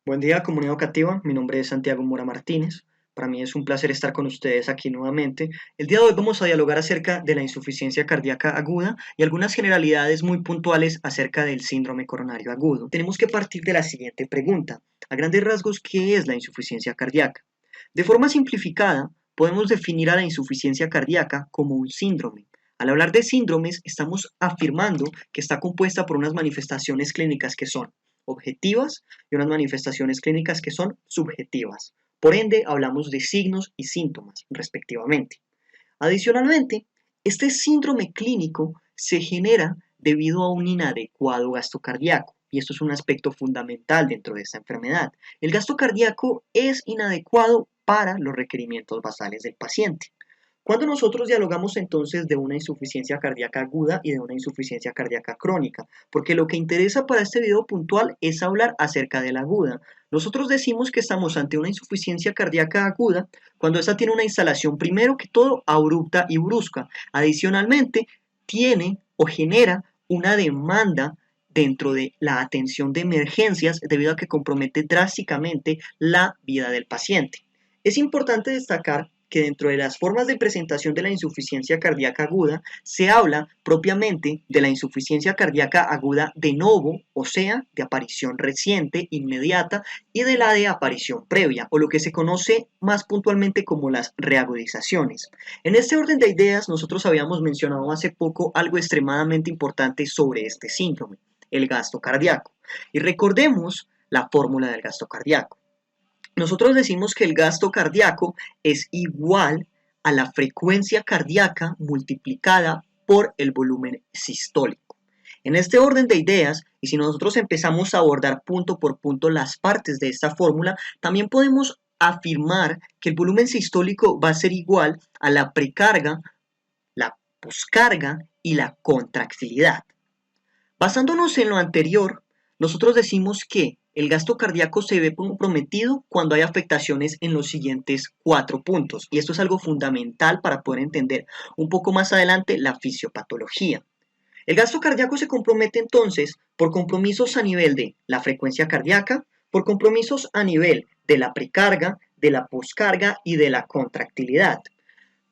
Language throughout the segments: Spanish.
Buen día, comunidad educativa. Mi nombre es Santiago Mora Martínez. Para mí es un placer estar con ustedes aquí nuevamente. El día de hoy vamos a dialogar acerca de la insuficiencia cardíaca aguda y algunas generalidades muy puntuales acerca del síndrome coronario agudo. Tenemos que partir de la siguiente pregunta. A grandes rasgos, ¿qué es la insuficiencia cardíaca? De forma simplificada, podemos definir a la insuficiencia cardíaca como un síndrome. Al hablar de síndromes, estamos afirmando que está compuesta por unas manifestaciones clínicas que son objetivas y unas manifestaciones clínicas que son subjetivas. Por ende, hablamos de signos y síntomas, respectivamente. Adicionalmente, este síndrome clínico se genera debido a un inadecuado gasto cardíaco, y esto es un aspecto fundamental dentro de esta enfermedad. El gasto cardíaco es inadecuado para los requerimientos basales del paciente. Cuando nosotros dialogamos entonces de una insuficiencia cardíaca aguda y de una insuficiencia cardíaca crónica, porque lo que interesa para este video puntual es hablar acerca de la aguda. Nosotros decimos que estamos ante una insuficiencia cardíaca aguda cuando esta tiene una instalación primero que todo abrupta y brusca. Adicionalmente, tiene o genera una demanda dentro de la atención de emergencias debido a que compromete drásticamente la vida del paciente. Es importante destacar que dentro de las formas de presentación de la insuficiencia cardíaca aguda se habla propiamente de la insuficiencia cardíaca aguda de novo, o sea, de aparición reciente, inmediata, y de la de aparición previa, o lo que se conoce más puntualmente como las reagudizaciones. En este orden de ideas, nosotros habíamos mencionado hace poco algo extremadamente importante sobre este síndrome, el gasto cardíaco. Y recordemos la fórmula del gasto cardíaco. Nosotros decimos que el gasto cardíaco es igual a la frecuencia cardíaca multiplicada por el volumen sistólico. En este orden de ideas, y si nosotros empezamos a abordar punto por punto las partes de esta fórmula, también podemos afirmar que el volumen sistólico va a ser igual a la precarga, la poscarga y la contractilidad. Basándonos en lo anterior, nosotros decimos que el gasto cardíaco se ve comprometido cuando hay afectaciones en los siguientes 4 puntos, y esto es algo fundamental para poder entender un poco más adelante la fisiopatología. El gasto cardíaco se compromete entonces por compromisos a nivel de la frecuencia cardíaca, por compromisos a nivel de la precarga, de la poscarga y de la contractilidad.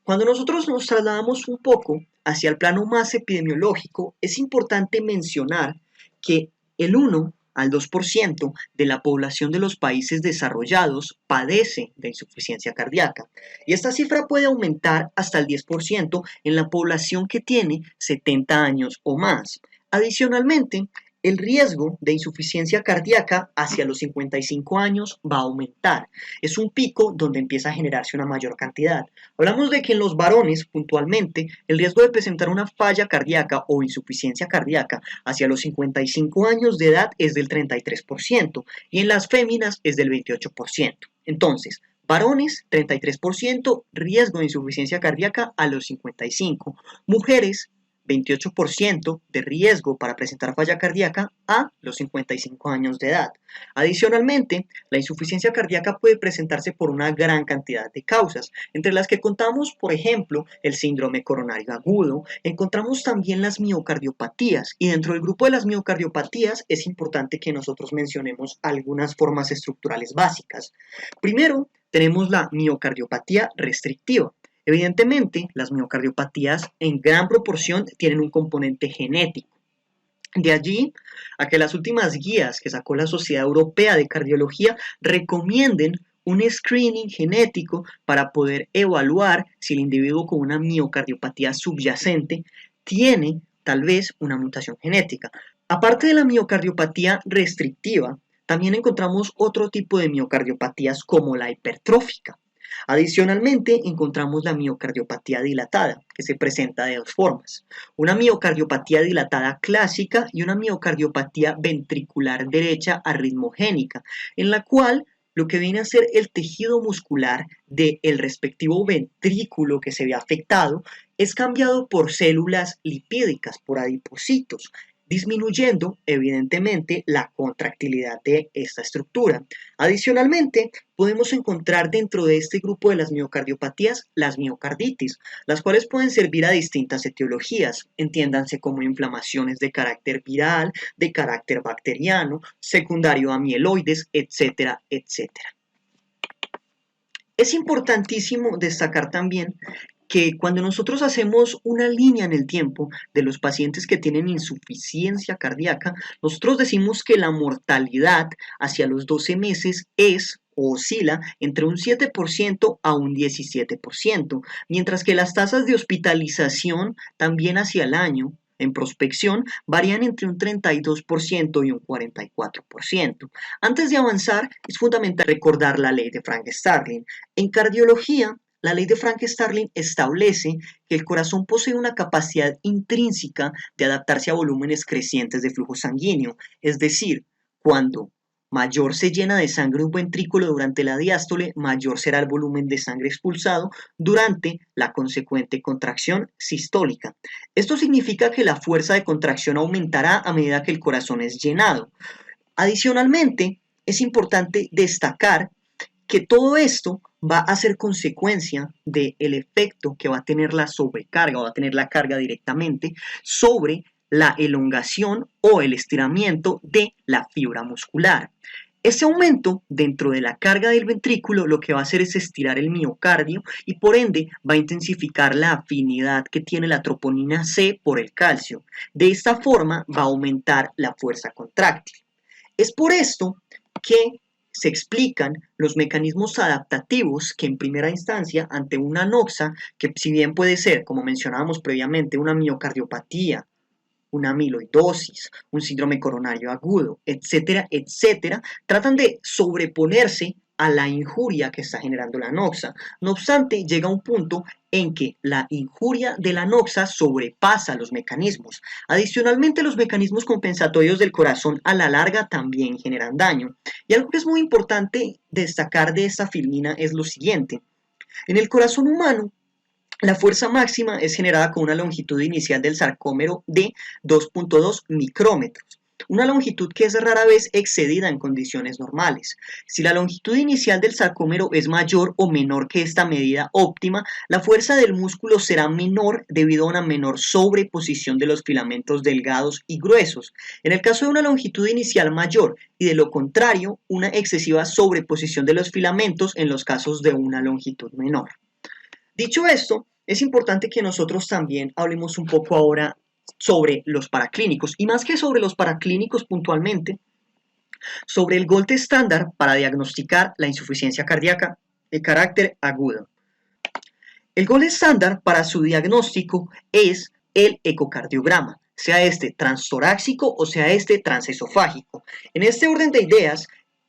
Cuando nosotros nos trasladamos un poco hacia el plano más epidemiológico, es importante mencionar que el 1 al 2% de la población de los países desarrollados padece de insuficiencia cardíaca. Y esta cifra puede aumentar hasta el 10% en la población que tiene 70 años o más. Adicionalmente, el riesgo de insuficiencia cardíaca hacia los 55 años va a aumentar. Es un pico donde empieza a generarse una mayor cantidad. Hablamos de que en los varones, puntualmente, el riesgo de presentar una falla cardíaca o insuficiencia cardíaca hacia los 55 años de edad es del 33% y en las féminas es del 28%. Entonces, varones, 33%, riesgo de insuficiencia cardíaca a los 55. Mujeres, 28% de riesgo para presentar falla cardíaca a los 55 años de edad. Adicionalmente, la insuficiencia cardíaca puede presentarse por una gran cantidad de causas, entre las que contamos, por ejemplo, el síndrome coronario agudo, encontramos también las miocardiopatías, y dentro del grupo de las miocardiopatías es importante que nosotros mencionemos algunas formas estructurales básicas. Primero, tenemos la miocardiopatía restrictiva. Evidentemente, las miocardiopatías en gran proporción tienen un componente genético. De allí a que las últimas guías que sacó la Sociedad Europea de Cardiología recomienden un screening genético para poder evaluar si el individuo con una miocardiopatía subyacente tiene tal vez una mutación genética. Aparte de la miocardiopatía restrictiva, también encontramos otro tipo de miocardiopatías como la hipertrófica. Adicionalmente, encontramos la miocardiopatía dilatada, que se presenta de dos formas. Una miocardiopatía dilatada clásica y una miocardiopatía ventricular derecha arritmogénica, en la cual lo que viene a ser el tejido muscular del respectivo ventrículo que se ve afectado es cambiado por células lipídicas, por adipocitos. disminuyendo evidentemente la contractilidad de esta estructura. Adicionalmente, podemos encontrar dentro de este grupo de las miocardiopatías las miocarditis, las cuales pueden servir a distintas etiologías, entiéndanse como inflamaciones de carácter viral, de carácter bacteriano, secundario a mieloides, etcétera, etcétera. Es importantísimo destacar también que cuando nosotros hacemos una línea en el tiempo de los pacientes que tienen insuficiencia cardíaca, nosotros decimos que la mortalidad hacia los 12 meses es o oscila entre un 7% a un 17%, mientras que las tasas de hospitalización también hacia el año en prospección varían entre un 32% y un 44%. Antes de avanzar, es fundamental recordar la ley de Frank-Starling. En cardiología, la ley de Frank-Starling establece que el corazón posee una capacidad intrínseca de adaptarse a volúmenes crecientes de flujo sanguíneo, es decir, cuando mayor se llena de sangre un ventrículo durante la diástole, mayor será el volumen de sangre expulsado durante la consecuente contracción sistólica. Esto significa que la fuerza de contracción aumentará a medida que el corazón es llenado. Adicionalmente, es importante destacar que todo esto va a ser consecuencia del efecto que va a tener la sobrecarga, o va a tener la carga directamente sobre la elongación o el estiramiento de la fibra muscular. Ese aumento dentro de la carga del ventrículo lo que va a hacer es estirar el miocardio y por ende va a intensificar la afinidad que tiene la troponina C por el calcio. De esta forma va a aumentar la fuerza contráctil. Es por esto que se explican los mecanismos adaptativos que en primera instancia ante una anoxa, que si bien puede ser, como mencionábamos previamente, una miocardiopatía, una amiloidosis, un síndrome coronario agudo, etcétera, etcétera, tratan de sobreponerse a la injuria que está generando la anoxa. No obstante, llega un punto en que la injuria de la anoxa sobrepasa los mecanismos. Adicionalmente, los mecanismos compensatorios del corazón a la larga también generan daño. Y algo que es muy importante destacar de esta filmina es lo siguiente. En el corazón humano, la fuerza máxima es generada con una longitud inicial del sarcómero de 2.2 micrómetros, una longitud que es rara vez excedida en condiciones normales. Si la longitud inicial del sarcómero es mayor o menor que esta medida óptima, la fuerza del músculo será menor debido a una menor sobreposición de los filamentos delgados y gruesos. En el caso de una longitud inicial mayor y de lo contrario, una excesiva sobreposición de los filamentos en los casos de una longitud menor. Dicho esto, es importante que nosotros también hablemos un poco ahora sobre los paraclínicos, y más que sobre los paraclínicos puntualmente, sobre el gold estándar para diagnosticar la insuficiencia cardíaca de carácter agudo. El gold estándar para su diagnóstico es el ecocardiograma, sea este transtorácico o sea este transesofágico. En este orden de ideas,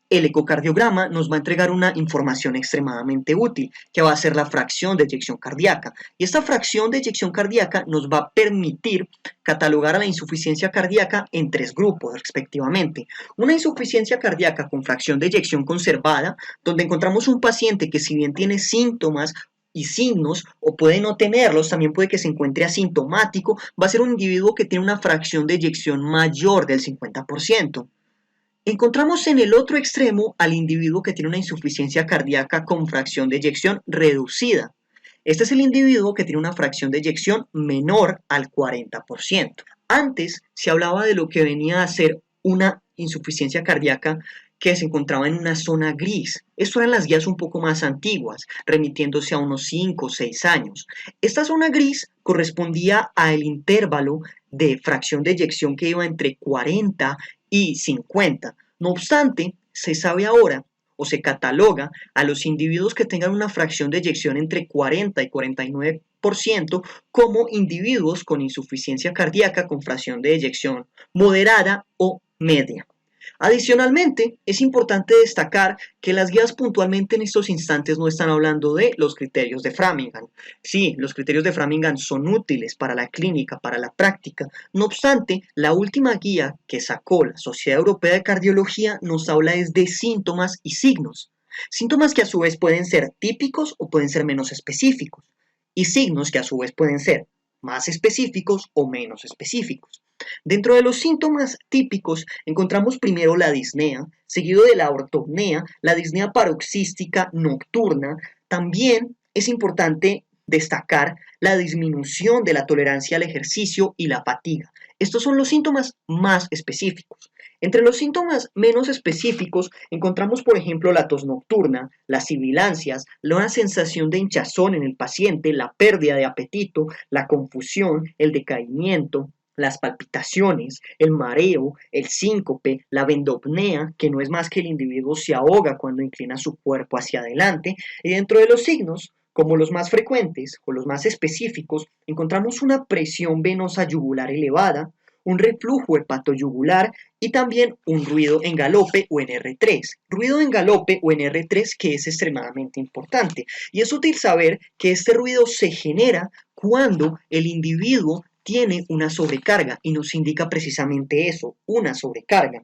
el ecocardiograma nos va a entregar una información extremadamente útil, que va a ser la fracción de eyección cardíaca. Y esta fracción de eyección cardíaca nos va a permitir catalogar a la insuficiencia cardíaca en tres grupos, respectivamente. Una insuficiencia cardíaca con fracción de eyección conservada, donde encontramos un paciente que si bien tiene síntomas y signos, o puede no tenerlos, también puede que se encuentre asintomático, va a ser un individuo que tiene una fracción de eyección mayor del 50%. Encontramos en el otro extremo al individuo que tiene una insuficiencia cardíaca con fracción de eyección reducida. Este es el individuo que tiene una fracción de eyección menor al 40%. Antes se hablaba de lo que venía a ser una insuficiencia cardíaca que se encontraba en una zona gris. Esto eran las guías un poco más antiguas, remitiéndose a unos 5 o 6 años. Esta zona gris correspondía al intervalo de fracción de eyección que iba entre 40 y 50. No obstante, se sabe ahora o se cataloga a los individuos que tengan una fracción de eyección entre 40 y 49% como individuos con insuficiencia cardíaca con fracción de eyección moderada o media. Adicionalmente, es importante destacar que las guías puntualmente en estos instantes no están hablando de los criterios de Framingham. Sí, los criterios de Framingham son útiles para la clínica, para la práctica. No obstante, la última guía que sacó la Sociedad Europea de Cardiología nos habla es de síntomas y signos. Síntomas que a su vez pueden ser típicos o pueden ser menos específicos. Y signos que a su vez pueden ser más específicos o menos específicos. Dentro de los síntomas típicos encontramos primero la disnea, seguido de la ortopnea, la disnea paroxística nocturna. También es importante destacar la disminución de la tolerancia al ejercicio y la fatiga. Estos son los síntomas más específicos. Entre los síntomas menos específicos encontramos, por ejemplo, la tos nocturna, las sibilancias, una sensación de hinchazón en el paciente, la pérdida de apetito, la confusión, el decaimiento, las palpitaciones, el mareo, el síncope, la vendopnea, que no es más que el individuo se ahoga cuando inclina su cuerpo hacia adelante, y dentro de los signos, como los más frecuentes o los más específicos, encontramos una presión venosa yugular elevada, un reflujo hepatoyugular y también un ruido en galope o en R3. Ruido en galope o en R3 que es extremadamente importante. Y es útil saber que este ruido se genera cuando el individuo tiene una sobrecarga y nos indica precisamente eso, una sobrecarga.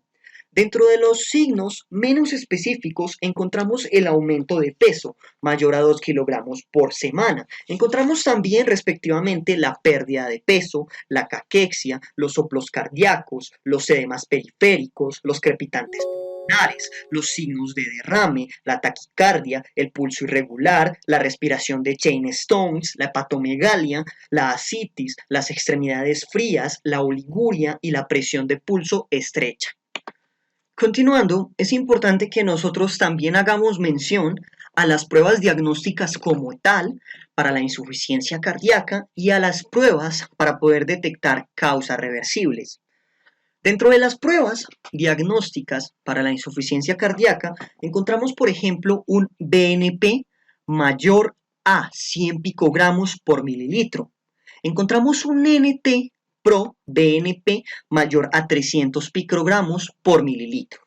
Dentro de los signos menos específicos encontramos el aumento de peso, mayor a 2 kilogramos por semana. Encontramos también respectivamente la pérdida de peso, la caquexia, los soplos cardíacos, los edemas periféricos, los crepitantes pulmonares, los signos de derrame, la taquicardia, el pulso irregular, la respiración de Chain Stones, la hepatomegalia, la ascitis, las extremidades frías, la oliguria y la presión de pulso estrecha. Continuando, es importante que nosotros también hagamos mención a las pruebas diagnósticas como tal para la insuficiencia cardíaca y a las pruebas para poder detectar causas reversibles. Dentro de las pruebas diagnósticas para la insuficiencia cardíaca encontramos, por ejemplo, un BNP mayor a 100 picogramos por mililitro. Encontramos un NT-proBNP mayor a 300 picogramos por mililitro.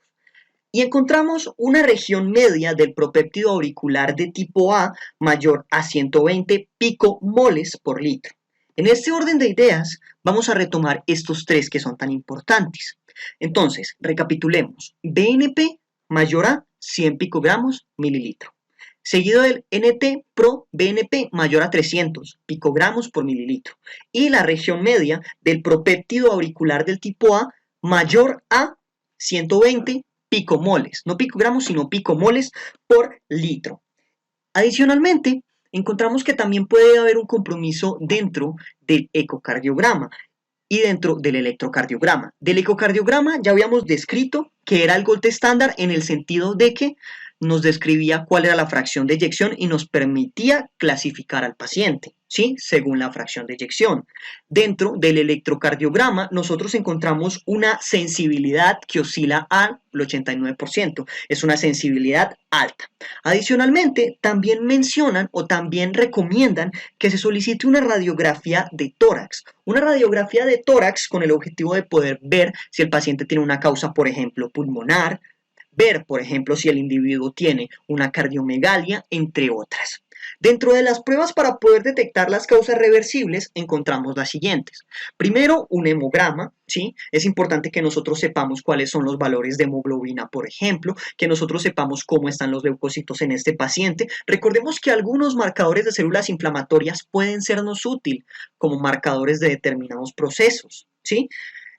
Y encontramos una región media del propéptido auricular de tipo A mayor a 120 picomoles por litro. En este orden de ideas, vamos a retomar estos tres que son tan importantes. Entonces, recapitulemos. BNP mayor a 100 picogramos mililitro. Seguido del NT-proBNP mayor a 300 picogramos por mililitro. Y la región media del propéptido auricular del tipo A mayor a 120 picomoles. No picogramos, sino picomoles por litro. Adicionalmente, encontramos que también puede haber un compromiso dentro del ecocardiograma y dentro del electrocardiograma. Del ecocardiograma ya habíamos descrito que era el gold estándar en el sentido de que nos describía cuál era la fracción de eyección y nos permitía clasificar al paciente, ¿sí? Según la fracción de eyección. Dentro del electrocardiograma nosotros encontramos una sensibilidad que oscila al 89%. Es una sensibilidad alta. Adicionalmente, también mencionan o también recomiendan que se solicite una radiografía de tórax. Una radiografía de tórax con el objetivo de poder ver si el paciente tiene una causa, por ejemplo, pulmonar, ver, por ejemplo, si el individuo tiene una cardiomegalia, entre otras. Dentro de las pruebas para poder detectar las causas reversibles encontramos las siguientes. Primero, un hemograma, ¿sí? Es importante que nosotros sepamos cuáles son los valores de hemoglobina, por ejemplo, que nosotros sepamos cómo están los leucocitos en este paciente. Recordemos que algunos marcadores de células inflamatorias pueden sernos útiles como marcadores de determinados procesos, ¿sí?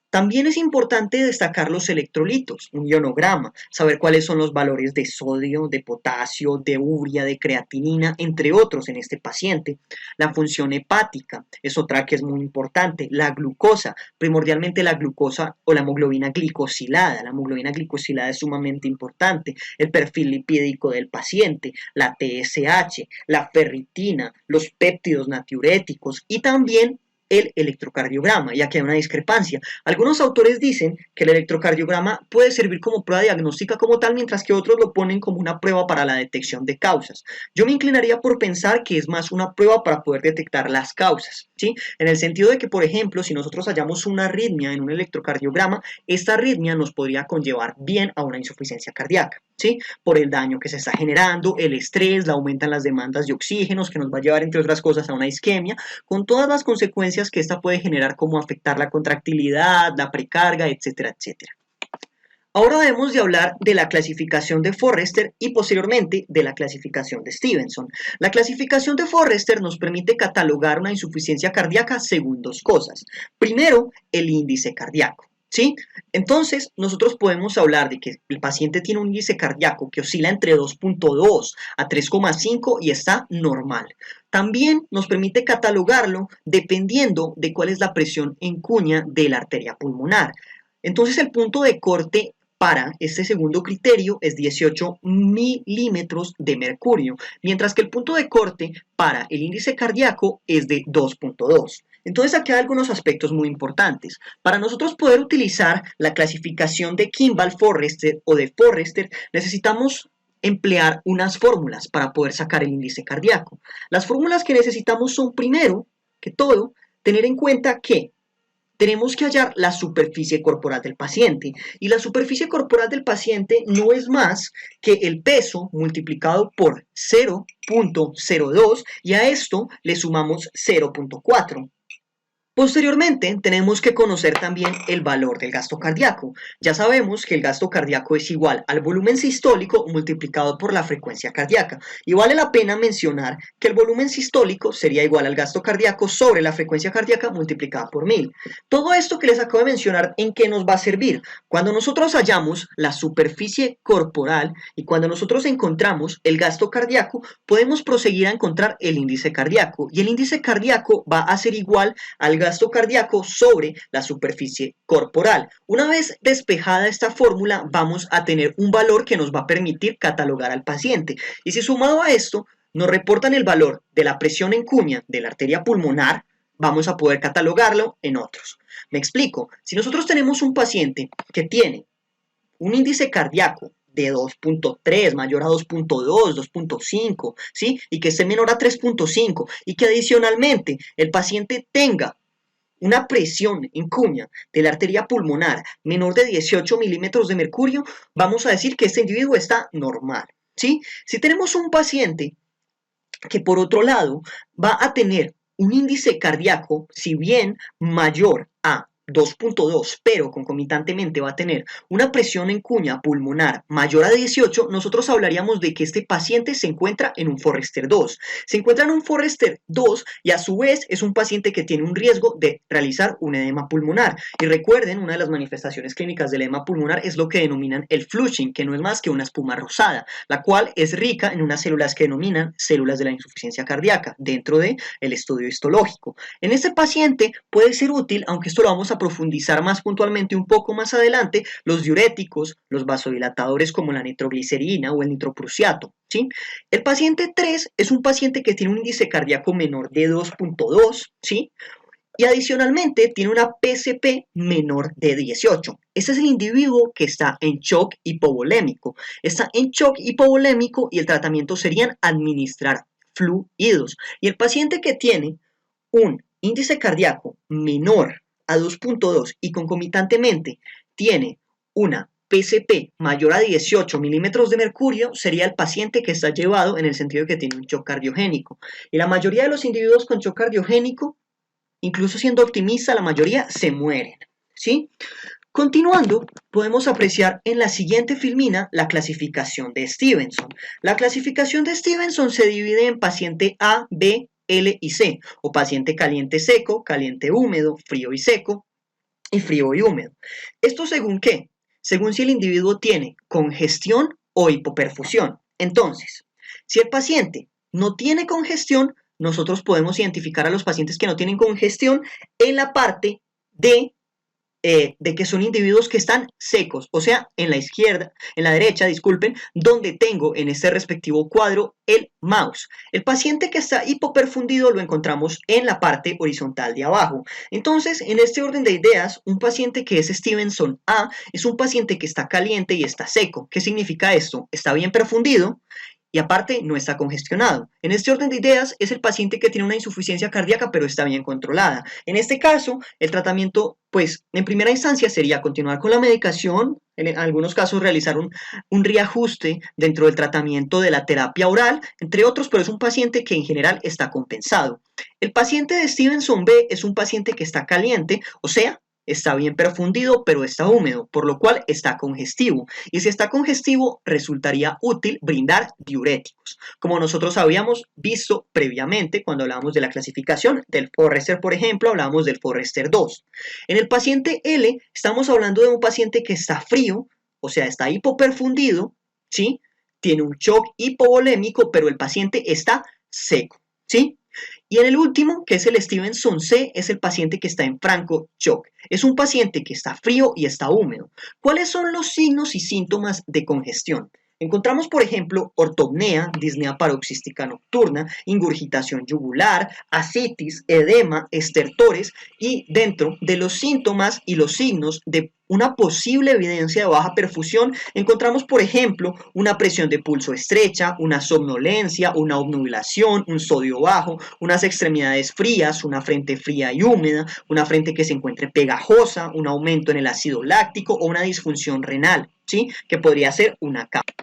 También es importante destacar los electrolitos, un ionograma, saber cuáles son los valores de sodio, de potasio, de urea, de creatinina, entre otros en este paciente. La función hepática es otra que es muy importante. La glucosa, primordialmente la glucosa o la hemoglobina glicosilada. La hemoglobina glicosilada es sumamente importante. El perfil lipídico del paciente, la TSH, la ferritina, los péptidos natriuréticos y también el electrocardiograma, ya que hay una discrepancia. Algunos autores dicen que el electrocardiograma puede servir como prueba diagnóstica como tal, mientras que otros lo ponen como una prueba para la detección de causas. Yo me inclinaría por pensar que es más una prueba para poder detectar las causas, ¿sí? En el sentido de que, por ejemplo, si nosotros hallamos una arritmia en un electrocardiograma, esta arritmia nos podría conllevar bien a una insuficiencia cardíaca, ¿sí? Por el daño que se está generando, el estrés, la aumentan las demandas de oxígenos, que nos va a llevar, entre otras cosas, a una isquemia, con todas las consecuencias que esta puede generar, como afectar la contractilidad, la precarga, etcétera, etcétera. Ahora debemos de hablar de la clasificación de Forrester y posteriormente de la clasificación de Stevenson. La clasificación de Forrester nos permite catalogar una insuficiencia cardíaca según dos cosas. Primero, el índice cardíaco. ¿Sí? Entonces, nosotros podemos hablar de que el paciente tiene un índice cardíaco que oscila entre 2.2 a 3.5 y está normal. También nos permite catalogarlo dependiendo de cuál es la presión en cuña de la arteria pulmonar. Entonces, el punto de corte para este segundo criterio es 18 milímetros de mercurio, mientras que el punto de corte para el índice cardíaco es de 2.2. Entonces aquí hay algunos aspectos muy importantes. Para nosotros poder utilizar la clasificación de Kimball-Forrester o de Forrester, necesitamos emplear unas fórmulas para poder sacar el índice cardíaco. Las fórmulas que necesitamos son, primero que todo, tener en cuenta que tenemos que hallar la superficie corporal del paciente. Y la superficie corporal del paciente no es más que el peso multiplicado por 0.02 y a esto le sumamos 0.4. Posteriormente, tenemos que conocer también el valor del gasto cardíaco. Ya sabemos que el gasto cardíaco es igual al volumen sistólico multiplicado por la frecuencia cardíaca. Y vale la pena mencionar que el volumen sistólico sería igual al gasto cardíaco sobre la frecuencia cardíaca multiplicada por 1000. Todo esto que les acabo de mencionar, ¿en qué nos va a servir? Cuando nosotros hallamos la superficie corporal y cuando nosotros encontramos el gasto cardíaco, podemos proseguir a encontrar el índice cardíaco. Y el índice cardíaco va a ser igual al gasto cardíaco sobre la superficie corporal. Una vez despejada esta fórmula, vamos a tener un valor que nos va a permitir catalogar al paciente. Y si sumado a esto nos reportan el valor de la presión en cuña de la arteria pulmonar, vamos a poder catalogarlo en otros. Me explico. Si nosotros tenemos un paciente que tiene un índice cardíaco de 2.3, mayor a 2.2, 2.5, ¿sí? Y que esté menor a 3.5 y que adicionalmente el paciente tenga una presión en cuña de la arteria pulmonar menor de 18 milímetros de mercurio, vamos a decir que este individuo está normal, ¿sí? Si tenemos un paciente que por otro lado va a tener un índice cardíaco, si bien mayor a 2.2, pero concomitantemente va a tener una presión en cuña pulmonar mayor a 18, nosotros hablaríamos de que este paciente se encuentra en un Forrester 2. Se encuentra en un Forrester 2 y a su vez es un paciente que tiene un riesgo de realizar un edema pulmonar. Y recuerden, una de las manifestaciones clínicas del edema pulmonar es lo que denominan el flushing, que no es más que una espuma rosada, la cual es rica en unas células que denominan células de la insuficiencia cardíaca dentro del estudio histológico. En este paciente puede ser útil, aunque esto lo vamos a profundizar más puntualmente un poco más adelante, los diuréticos, los vasodilatadores como la nitroglicerina o el nitroprusiato, ¿sí? El paciente 3 es un paciente que tiene un índice cardíaco menor de 2.2, ¿sí? Y adicionalmente tiene una PCP menor de 18. Ese es el individuo que está en shock hipovolémico. Está en shock hipovolémico y el tratamiento sería administrar fluidos. Y el paciente que tiene un índice cardíaco menor a 2.2 y concomitantemente tiene una PCP mayor a 18 milímetros de mercurio, sería el paciente que está llevado en el sentido de que tiene un shock cardiogénico. Y la mayoría de los individuos con shock cardiogénico, incluso siendo optimista, la mayoría se mueren, ¿sí? Continuando, podemos apreciar en la siguiente filmina la clasificación de Stevenson. La clasificación de Stevenson se divide en paciente A, B, L y C, o paciente caliente seco, caliente húmedo, frío y seco, y frío y húmedo. ¿Esto según qué? Según si el individuo tiene congestión o hipoperfusión. Entonces, si el paciente no tiene congestión, nosotros podemos identificar a los pacientes que no tienen congestión en la parte de que son individuos que están secos, o sea, en la izquierda, en la derecha, disculpen, donde tengo en este respectivo cuadro el mouse. El paciente que está hipoperfundido lo encontramos en la parte horizontal de abajo. Entonces, en este orden de ideas, un paciente que es Stevenson A es un paciente que está caliente y está seco. ¿Qué significa esto? Está bien perfundido y aparte no está congestionado. En este orden de ideas es el paciente que tiene una insuficiencia cardíaca pero está bien controlada. En este caso, el tratamiento, pues en primera instancia sería continuar con la medicación, en algunos casos realizar un reajuste dentro del tratamiento de la terapia oral, entre otros, pero es un paciente que en general está compensado. El paciente de Stevenson B es un paciente que está caliente, o sea, está bien perfundido, pero está húmedo, por lo cual está congestivo. Y si está congestivo, resultaría útil brindar diuréticos, como nosotros habíamos visto previamente cuando hablábamos de la clasificación del Forrester, por ejemplo, hablábamos del Forrester 2. En el paciente L, estamos hablando de un paciente que está frío, o sea, está hipoperfundido, ¿sí? Tiene un shock hipovolémico, pero el paciente está seco, ¿sí? Y en el último, que es el Stevenson C, es el paciente que está en franco shock. Es un paciente que está frío y está húmedo. ¿Cuáles son los signos y síntomas de congestión? Encontramos, por ejemplo, ortopnea, disnea paroxística nocturna, ingurgitación yugular, ascitis, edema, estertores y dentro de los síntomas y los signos de una posible evidencia de baja perfusión, encontramos, por ejemplo, una presión de pulso estrecha, una somnolencia, una obnubilación, un sodio bajo, unas extremidades frías, una frente fría y húmeda, una frente que se encuentre pegajosa, un aumento en el ácido láctico o una disfunción renal, ¿sí? Que podría ser una capa.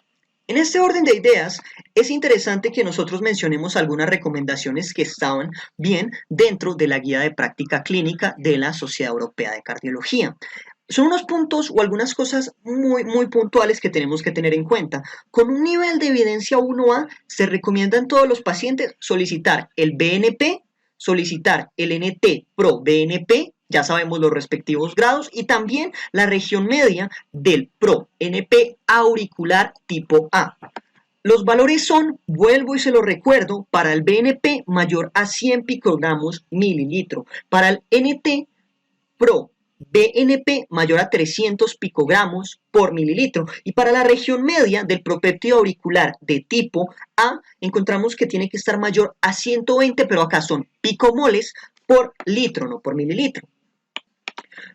En este orden de ideas, es interesante que nosotros mencionemos algunas recomendaciones que estaban bien dentro de la guía de práctica clínica de la Sociedad Europea de Cardiología. Son unos puntos o algunas cosas muy puntuales que tenemos que tener en cuenta. Con un nivel de evidencia 1A, se recomienda en todos los pacientes solicitar el BNP, solicitar el NT-proBNP, ya sabemos los respectivos grados, y también la región media del ProNP auricular tipo A. Los valores son, vuelvo y se lo recuerdo, para el BNP mayor a 100 picogramos mililitro, para el NT Pro BNP mayor a 300 picogramos por mililitro, y para la región media del propéptido auricular de tipo A encontramos que tiene que estar mayor a 120, pero acá son picomoles por litro, no por mililitro.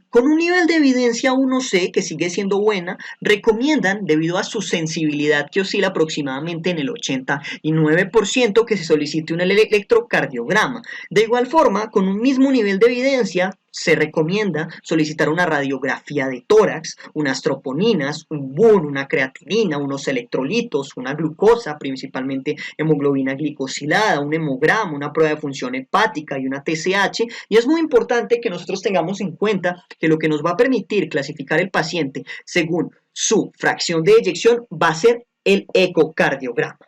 Con un nivel de evidencia 1C que sigue siendo buena, recomiendan, debido a su sensibilidad que oscila aproximadamente en el 89%, que se solicite un electrocardiograma. De igual forma, con un mismo nivel de evidencia, se recomienda solicitar una radiografía de tórax, unas troponinas, un BUN, una creatinina, unos electrolitos, una glucosa, principalmente hemoglobina glicosilada, un hemograma, una prueba de función hepática y una TSH. Y es muy importante que nosotros tengamos en cuenta que lo que nos va a permitir clasificar el paciente según su fracción de eyección va a ser el ecocardiograma.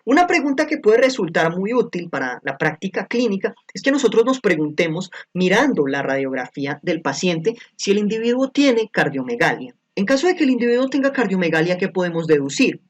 Una pregunta que puede resultar muy útil para la práctica clínica es que nosotros nos preguntemos, mirando la radiografía del paciente, si el individuo tiene cardiomegalia. En caso de que el individuo tenga cardiomegalia, ¿qué podemos deducir?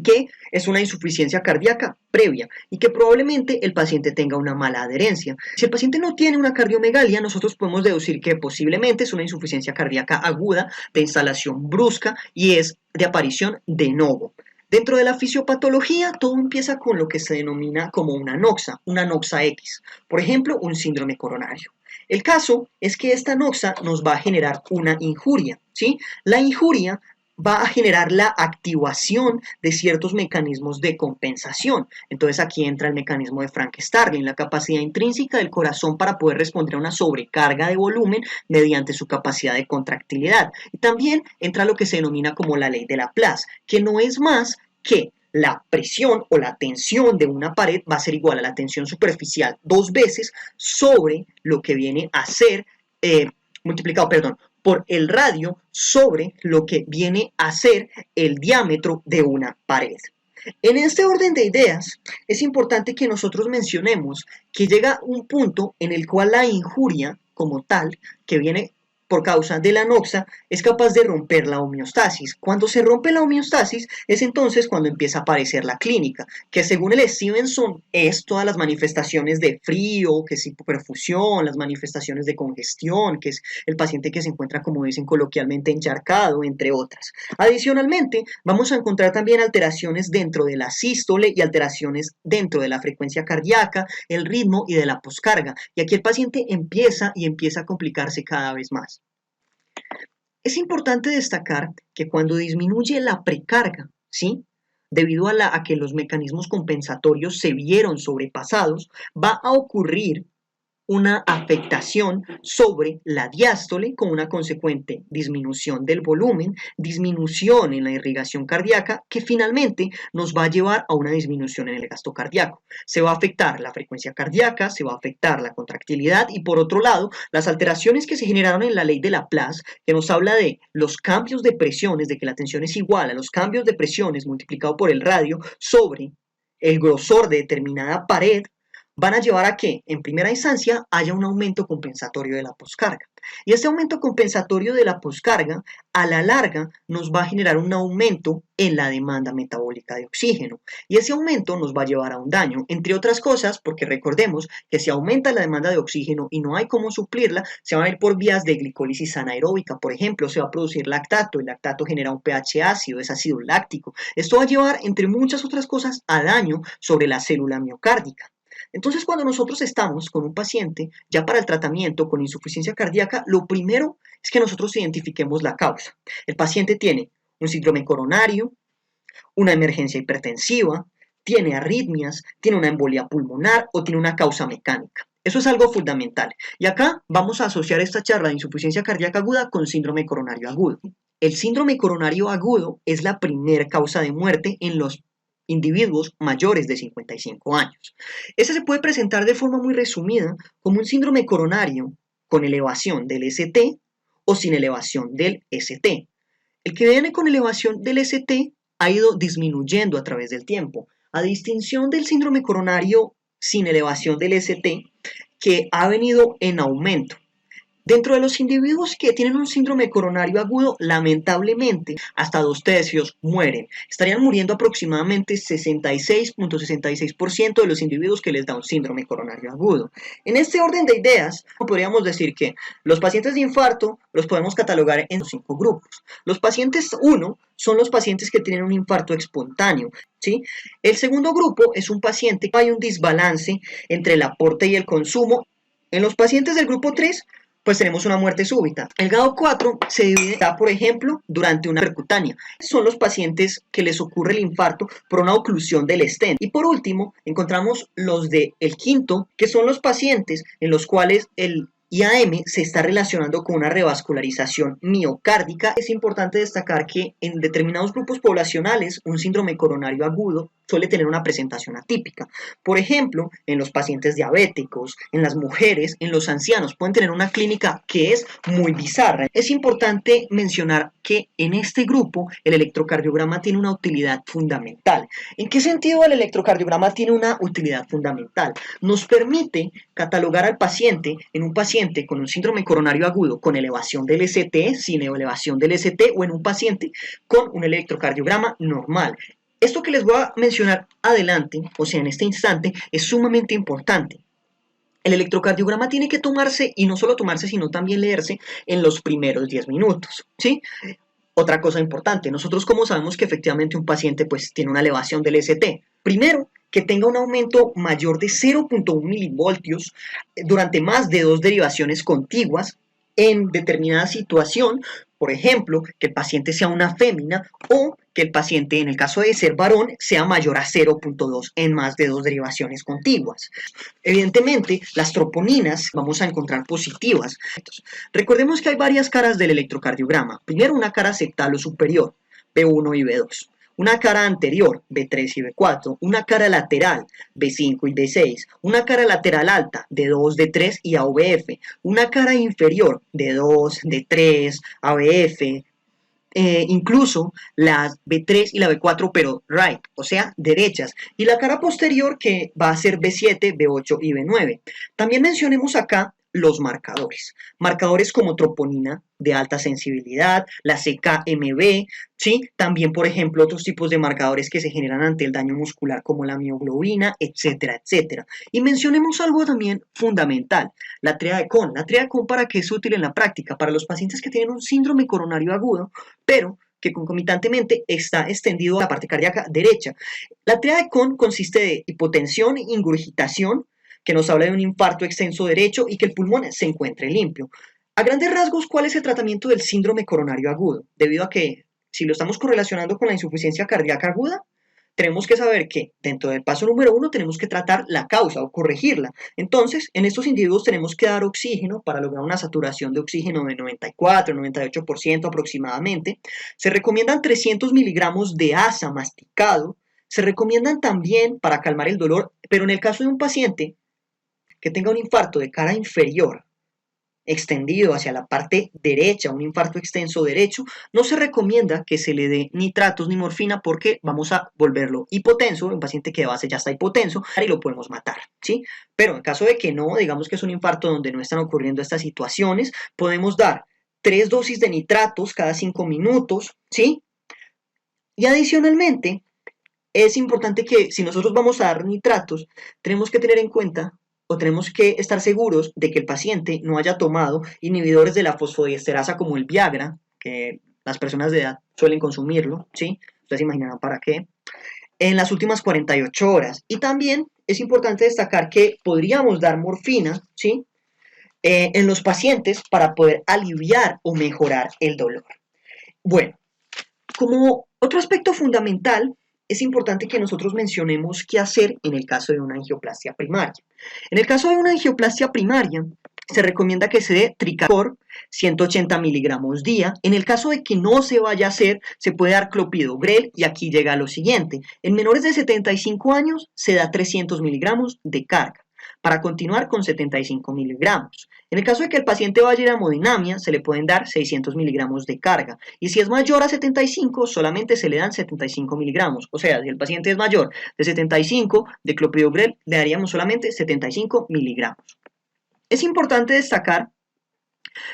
Que es una insuficiencia cardíaca previa y que probablemente el paciente tenga una mala adherencia. Si el paciente no tiene una cardiomegalia, nosotros podemos deducir que posiblemente es una insuficiencia cardíaca aguda de instalación brusca y es de aparición de novo. Dentro de la fisiopatología, todo empieza con lo que se denomina como una noxa X, por ejemplo, un síndrome coronario. El caso es que esta noxa nos va a generar una injuria, ¿sí? La injuria va a generar la activación de ciertos mecanismos de compensación. Entonces aquí entra el mecanismo de Frank-Starling, la capacidad intrínseca del corazón para poder responder a una sobrecarga de volumen mediante su capacidad de contractilidad. Y también entra lo que se denomina como la ley de Laplace, que no es más que la presión o la tensión de una pared va a ser igual a la tensión superficial 2 veces sobre lo que viene a ser multiplicado, por el radio sobre lo que viene a ser el diámetro de una pared. En este orden de ideas, es importante que nosotros mencionemos que llega un punto en el cual la injuria como tal, que viene por causa de la noxa, es capaz de romper la homeostasis. Cuando se rompe la homeostasis, es entonces cuando empieza a aparecer la clínica, que según el Stevenson es todas las manifestaciones de frío, que es hipoperfusión, las manifestaciones de congestión, que es el paciente que se encuentra, como dicen coloquialmente, encharcado, entre otras. Adicionalmente, vamos a encontrar también alteraciones dentro de la sístole y alteraciones dentro de la frecuencia cardíaca, el ritmo y de la poscarga. Y aquí el paciente empieza a complicarse cada vez más. Es importante destacar que cuando disminuye la precarga, ¿sí? Debido a que los mecanismos compensatorios se vieron sobrepasados, va a ocurrir una afectación sobre la diástole con una consecuente disminución del volumen, disminución en la irrigación cardíaca, que finalmente nos va a llevar a una disminución en el gasto cardíaco. Se va a afectar la frecuencia cardíaca, se va a afectar la contractilidad y por otro lado, las alteraciones que se generaron en la ley de Laplace, que nos habla de los cambios de presiones, de que la tensión es igual a los cambios de presiones multiplicado por el radio sobre el grosor de determinada pared, van a llevar a que, en primera instancia, haya un aumento compensatorio de la poscarga. Y ese aumento compensatorio de la poscarga, a la larga, nos va a generar un aumento en la demanda metabólica de oxígeno. Y ese aumento nos va a llevar a un daño, entre otras cosas, porque recordemos que si aumenta la demanda de oxígeno y no hay cómo suplirla, se van a ir por vías de glicólisis anaeróbica. Por ejemplo, se va a producir lactato. El lactato genera un pH ácido, es ácido láctico. Esto va a llevar, entre muchas otras cosas, a daño sobre la célula miocárdica. Entonces, cuando nosotros estamos con un paciente ya para el tratamiento con insuficiencia cardíaca, lo primero es que nosotros identifiquemos la causa. El paciente tiene un síndrome coronario, una emergencia hipertensiva, tiene arritmias, tiene una embolia pulmonar o tiene una causa mecánica. Eso es algo fundamental. Y acá vamos a asociar esta charla de insuficiencia cardíaca aguda con síndrome coronario agudo. El síndrome coronario agudo es la primera causa de muerte en los individuos mayores de 55 años. Ese se puede presentar de forma muy resumida como un síndrome coronario con elevación del ST o sin elevación del ST. El que viene con elevación del ST ha ido disminuyendo a través del tiempo, a distinción del síndrome coronario sin elevación del ST, que ha venido en aumento. Dentro de los individuos que tienen un síndrome coronario agudo, lamentablemente, hasta 2/3 mueren. Estarían muriendo aproximadamente 66.66% de los individuos que les da un síndrome coronario agudo. En este orden de ideas, podríamos decir que los pacientes de infarto los podemos catalogar en 5 grupos. Los pacientes 1 son los pacientes que tienen un infarto espontáneo, ¿sí? El segundo grupo es un paciente que hay un desbalance entre el aporte y el consumo. En los pacientes del grupo 3, pues tenemos una muerte súbita. El grado 4 se divide, por ejemplo, durante una percutánea. Son los pacientes que les ocurre el infarto por una oclusión del stent. Y por último, encontramos los del quinto, que son los pacientes en los cuales el IAM se está relacionando con una revascularización miocárdica. Es importante destacar que en determinados grupos poblacionales un síndrome coronario agudo suele tener una presentación atípica. Por ejemplo, en los pacientes diabéticos, en las mujeres, en los ancianos, pueden tener una clínica que es muy bizarra. Es importante mencionar que en este grupo el electrocardiograma tiene una utilidad fundamental. ¿En qué sentido el electrocardiograma tiene una utilidad fundamental? Nos permite catalogar al paciente en un paciente con un síndrome coronario agudo con elevación del ST, sin elevación del ST, o en un paciente con un electrocardiograma normal. Esto que les voy a mencionar adelante, o sea, en este instante, es sumamente importante. El electrocardiograma tiene que tomarse, y no solo tomarse, sino también leerse en los primeros 10 minutos, ¿sí? Otra cosa importante, nosotros cómo sabemos que efectivamente un paciente pues tiene una elevación del ST. Primero, que tenga un aumento mayor de 0.1 milivoltios durante más de 2 derivaciones contiguas en determinada situación. Por ejemplo, que el paciente sea una fémina o que el paciente, en el caso de ser varón, sea mayor a 0.2 en más de 2 derivaciones contiguas. Evidentemente, las troponinas vamos a encontrar positivas. Entonces, recordemos que hay varias caras del electrocardiograma. Primero, una cara septal o superior, B1 y B2. Una cara anterior, B3 y B4, una cara lateral, B5 y B6, una cara lateral alta, D2, D3 y AVF, una cara inferior, D2, D3, AVF, incluso la B3 y la B4, pero right, o sea, derechas, y la cara posterior que va a ser B7, B8 y B9. También mencionemos acá los marcadores como troponina de alta sensibilidad, la CKMB, ¿sí? También, por ejemplo, otros tipos de marcadores que se generan ante el daño muscular como la mioglobina, etcétera, etcétera. Y mencionemos algo también fundamental, la tríada de Cohn. La tríada de Cohn, ¿para qué es útil en la práctica? Para los pacientes que tienen un síndrome coronario agudo, pero que concomitantemente está extendido a la parte cardíaca derecha. La tríada de Cohn consiste de hipotensión, ingurgitación, que nos habla de un infarto extenso derecho y que el pulmón se encuentre limpio. A grandes rasgos, ¿cuál es el tratamiento del síndrome coronario agudo? Debido a que, si lo estamos correlacionando con la insuficiencia cardíaca aguda, tenemos que saber que dentro del paso número 1 tenemos que tratar la causa o corregirla. Entonces, en estos individuos tenemos que dar oxígeno para lograr una saturación de oxígeno de 94-98% aproximadamente. Se recomiendan 300 miligramos de ASA masticado. Se recomiendan también para calmar el dolor, pero en el caso de un paciente que tenga un infarto de cara inferior, extendido hacia la parte derecha, un infarto extenso derecho, no se recomienda que se le dé nitratos ni morfina porque vamos a volverlo hipotenso, un paciente que de base ya está hipotenso y lo podemos matar, ¿sí? Pero en caso de que no, digamos que es un infarto donde no están ocurriendo estas situaciones, podemos dar 3 dosis de nitratos cada 5 minutos, ¿sí? Y adicionalmente, es importante que si nosotros vamos a dar nitratos, tenemos que tener en cuenta o tenemos que estar seguros de que el paciente no haya tomado inhibidores de la fosfodiesterasa como el Viagra, que las personas de edad suelen consumirlo, ¿sí? Ustedes se imaginarán para qué, en las últimas 48 horas. Y también es importante destacar que podríamos dar morfina, ¿sí? En los pacientes para poder aliviar o mejorar el dolor. Bueno, como otro aspecto fundamental, es importante que nosotros mencionemos qué hacer en el caso de una angioplastia primaria. En el caso de una angioplastia primaria, se recomienda que se dé Tricacor 180 miligramos día. En el caso de que no se vaya a hacer, se puede dar clopidogrel y aquí llega lo siguiente. En menores de 75 años se da 300 miligramos de carga para continuar con 75 miligramos. En el caso de que el paciente vaya a ir a hemodinamia, se le pueden dar 600 miligramos de carga. Y si es mayor a 75, solamente se le dan 75 miligramos. O sea, si el paciente es mayor de 75, de clopidogrel le daríamos solamente 75 miligramos. Es importante destacar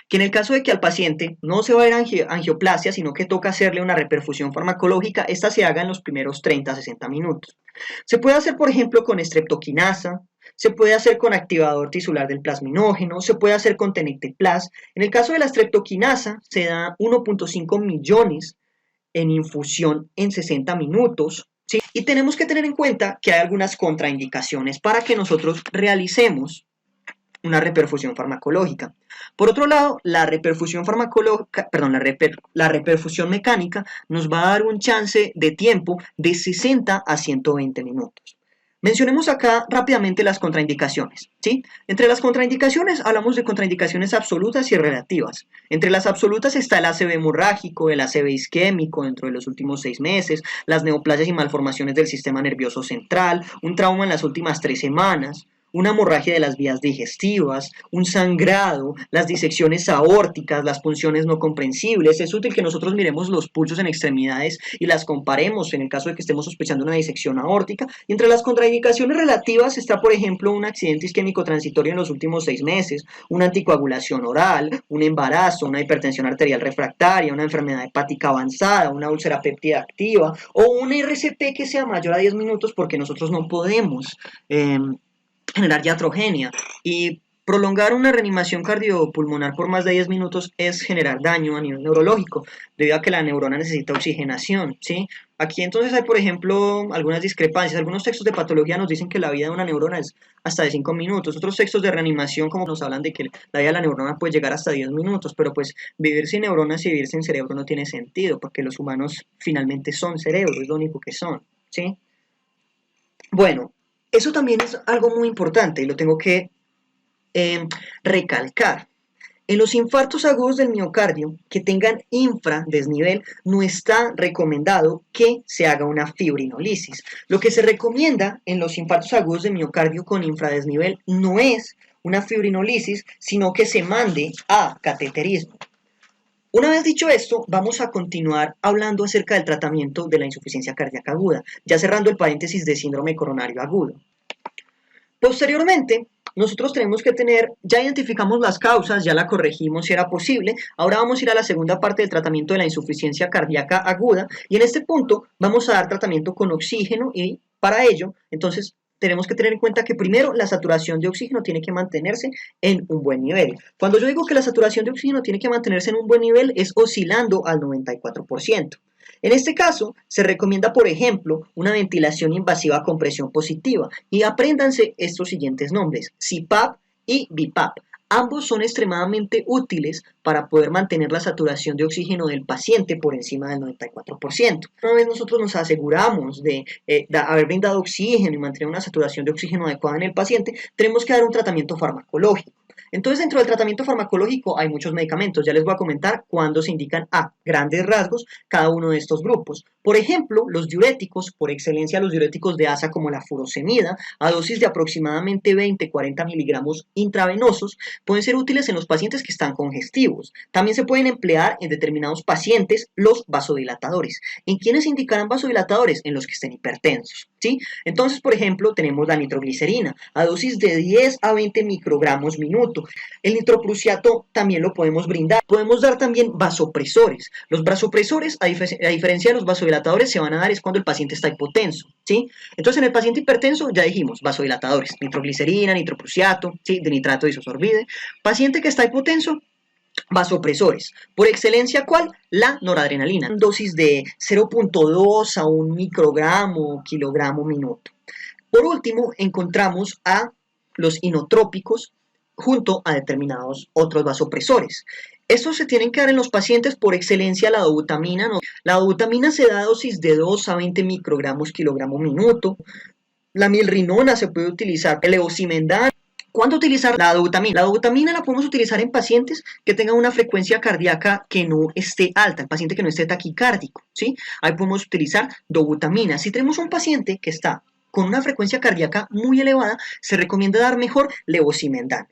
que en el caso de que al paciente no se va a ir a angioplasia, sino que toca hacerle una reperfusión farmacológica, esta se haga en los primeros 30 a 60 minutos. Se puede hacer, por ejemplo, con streptokinasa, se puede hacer con activador tisular del plasminógeno, se puede hacer con tenecteplas. En el caso de la streptokinasa, se da 1.5 millones en infusión en 60 minutos. ¿Sí? Y tenemos que tener en cuenta que hay algunas contraindicaciones para que nosotros realicemos una reperfusión farmacológica. Por otro lado, la reperfusión farmacológica, perdón, la reperfusión mecánica nos va a dar un chance de tiempo de 60 a 120 minutos. Mencionemos acá rápidamente las contraindicaciones, ¿sí? Entre las contraindicaciones hablamos de contraindicaciones absolutas y relativas. Entre las absolutas está el ACV hemorrágico, el ACV isquémico dentro de los últimos 6 meses, las neoplasias y malformaciones del sistema nervioso central, un trauma en las últimas 3 semanas, una hemorragia de las vías digestivas, un sangrado, las disecciones aórticas, las punciones no comprensibles. Es útil que nosotros miremos los pulsos en extremidades y las comparemos en el caso de que estemos sospechando una disección aórtica. Y entre las contraindicaciones relativas está, por ejemplo, un accidente isquémico transitorio en los últimos 6 meses, una anticoagulación oral, un embarazo, una hipertensión arterial refractaria, una enfermedad hepática avanzada, una úlcera péptida activa o una RCP que sea mayor a 10 minutos porque nosotros no podemos generar iatrogenia y prolongar una reanimación cardiopulmonar por más de 10 minutos es generar daño a nivel neurológico, debido a que la neurona necesita oxigenación, ¿sí? Aquí entonces hay, por ejemplo, algunas discrepancias. Algunos textos de patología nos dicen que la vida de una neurona es hasta de 5 minutos. Otros textos de reanimación como nos hablan de que la vida de la neurona puede llegar hasta 10 minutos, pero pues vivir sin neuronas y vivir sin cerebro no tiene sentido, porque los humanos finalmente son cerebro, es lo único que son, ¿sí? Bueno, eso también es algo muy importante y lo tengo que recalcar. En los infartos agudos del miocardio que tengan infradesnivel, no está recomendado que se haga una fibrinolisis. Lo que se recomienda en los infartos agudos del miocardio con infradesnivel no es una fibrinolisis, sino que se mande a cateterismo. Una vez dicho esto, vamos a continuar hablando acerca del tratamiento de la insuficiencia cardíaca aguda, ya cerrando el paréntesis de síndrome coronario agudo. Posteriormente, nosotros tenemos que ya identificamos las causas, ya la corregimos si era posible, ahora vamos a ir a la segunda parte del tratamiento de la insuficiencia cardíaca aguda y en este punto vamos a dar tratamiento con oxígeno y para ello, entonces, tenemos que tener en cuenta que primero la saturación de oxígeno tiene que mantenerse en un buen nivel. Cuando yo digo que la saturación de oxígeno tiene que mantenerse en un buen nivel es oscilando al 94%. En este caso, se recomienda, por ejemplo, una ventilación invasiva con presión positiva y apréndanse estos siguientes nombres, CPAP y BiPAP. Ambos son extremadamente útiles para poder mantener la saturación de oxígeno del paciente por encima del 94%. Una vez nosotros nos aseguramos de haber brindado oxígeno y mantener una saturación de oxígeno adecuada en el paciente, tenemos que dar un tratamiento farmacológico. Entonces, dentro del tratamiento farmacológico hay muchos medicamentos. Ya les voy a comentar cuándo se indican a grandes rasgos cada uno de estos grupos. Por ejemplo, los diuréticos, por excelencia los diuréticos de asa como la furosemida, a dosis de aproximadamente 20-40 miligramos intravenosos, pueden ser útiles en los pacientes que están congestivos. También se pueden emplear en determinados pacientes los vasodilatadores. ¿En quiénes indicarán vasodilatadores? En los que estén hipertensos, ¿sí? Entonces, por ejemplo, tenemos la nitroglicerina a dosis de 10 a 20 microgramos minuto. El nitroprusiato también lo podemos brindar. Podemos dar también vasopresores. Los vasopresores, a diferencia de los vasodilatadores, se van a dar es cuando el paciente está hipotenso, ¿sí? Entonces, en el paciente hipertenso, ya dijimos, vasodilatadores, nitroglicerina, nitroprusiato, ¿sí? De nitrato de isosorbide. Paciente que está hipotenso, vasopresores. Por excelencia, ¿cuál? La noradrenalina. Dosis de 0.2 a 1 microgramo, kilogramo minuto. Por último, encontramos a los inotrópicos junto a determinados otros vasopresores. Estos se tienen que dar en los pacientes por excelencia la dobutamina. La dobutamina se da a dosis de 2 a 20 microgramos kilogramo minuto. La milrinona se puede utilizar, el levosimendan. ¿Cuándo utilizar la dobutamina? La dobutamina la podemos utilizar en pacientes que tengan una frecuencia cardíaca que no esté alta, el paciente que no esté taquicárdico, ¿sí? Ahí podemos utilizar dobutamina. Si tenemos un paciente que está con una frecuencia cardíaca muy elevada, se recomienda dar mejor levosimendan.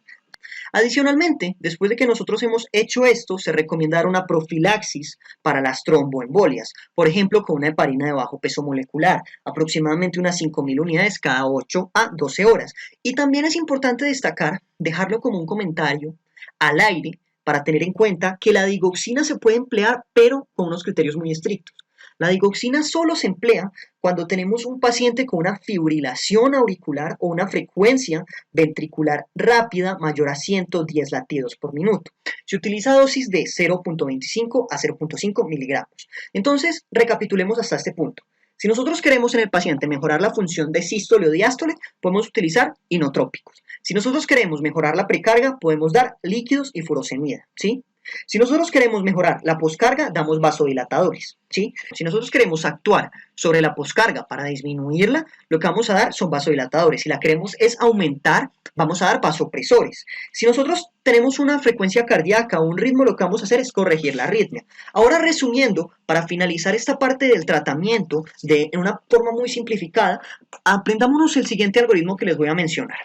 Adicionalmente, después de que nosotros hemos hecho esto, se recomienda dar una profilaxis para las tromboembolias, por ejemplo, con una heparina de bajo peso molecular, aproximadamente unas 5.000 unidades cada 8 a 12 horas. Y también es importante destacar, dejarlo como un comentario al aire, para tener en cuenta que la digoxina se puede emplear, pero con unos criterios muy estrictos. La digoxina solo se emplea cuando tenemos un paciente con una fibrilación auricular o una frecuencia ventricular rápida mayor a 110 latidos por minuto. Se utiliza dosis de 0.25 a 0.5 miligramos. Entonces, recapitulemos hasta este punto. Si nosotros queremos en el paciente mejorar la función de sístole o diástole, podemos utilizar inotrópicos. Si nosotros queremos mejorar la precarga, podemos dar líquidos y furosemida, ¿sí? Si nosotros queremos mejorar la poscarga, damos vasodilatadores, ¿sí? Si nosotros queremos actuar sobre la poscarga para disminuirla, lo que vamos a dar son vasodilatadores. Si la queremos es aumentar, vamos a dar vasopresores. Si nosotros tenemos una frecuencia cardíaca o un ritmo, lo que vamos a hacer es corregir la arritmia. Ahora, resumiendo, para finalizar esta parte del tratamiento en una forma muy simplificada, aprendámonos el siguiente algoritmo que les voy a mencionar.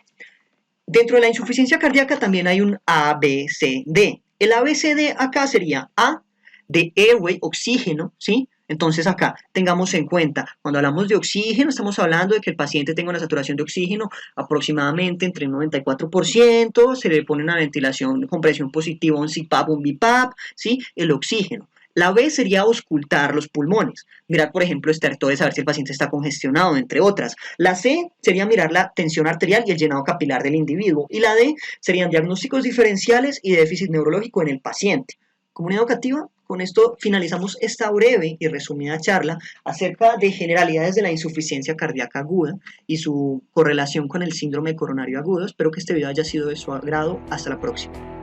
Dentro de la insuficiencia cardíaca también hay un ABCD. El ABCD acá sería A de airway, oxígeno, ¿sí? Entonces acá tengamos en cuenta, cuando hablamos de oxígeno, estamos hablando de que el paciente tenga una saturación de oxígeno aproximadamente entre el 94%, se le pone una ventilación con presión positiva, un CPAP, un BiPAP, ¿sí? El oxígeno. La B sería auscultar los pulmones, mirar por ejemplo estertores, a ver si el paciente está congestionado, entre otras. La C sería mirar la tensión arterial y el llenado capilar del individuo. Y la D serían diagnósticos diferenciales y déficit neurológico en el paciente. Comunidad educativa, con esto finalizamos esta breve y resumida charla acerca de generalidades de la insuficiencia cardíaca aguda y su correlación con el síndrome coronario agudo. Espero que este video haya sido de su agrado. Hasta la próxima.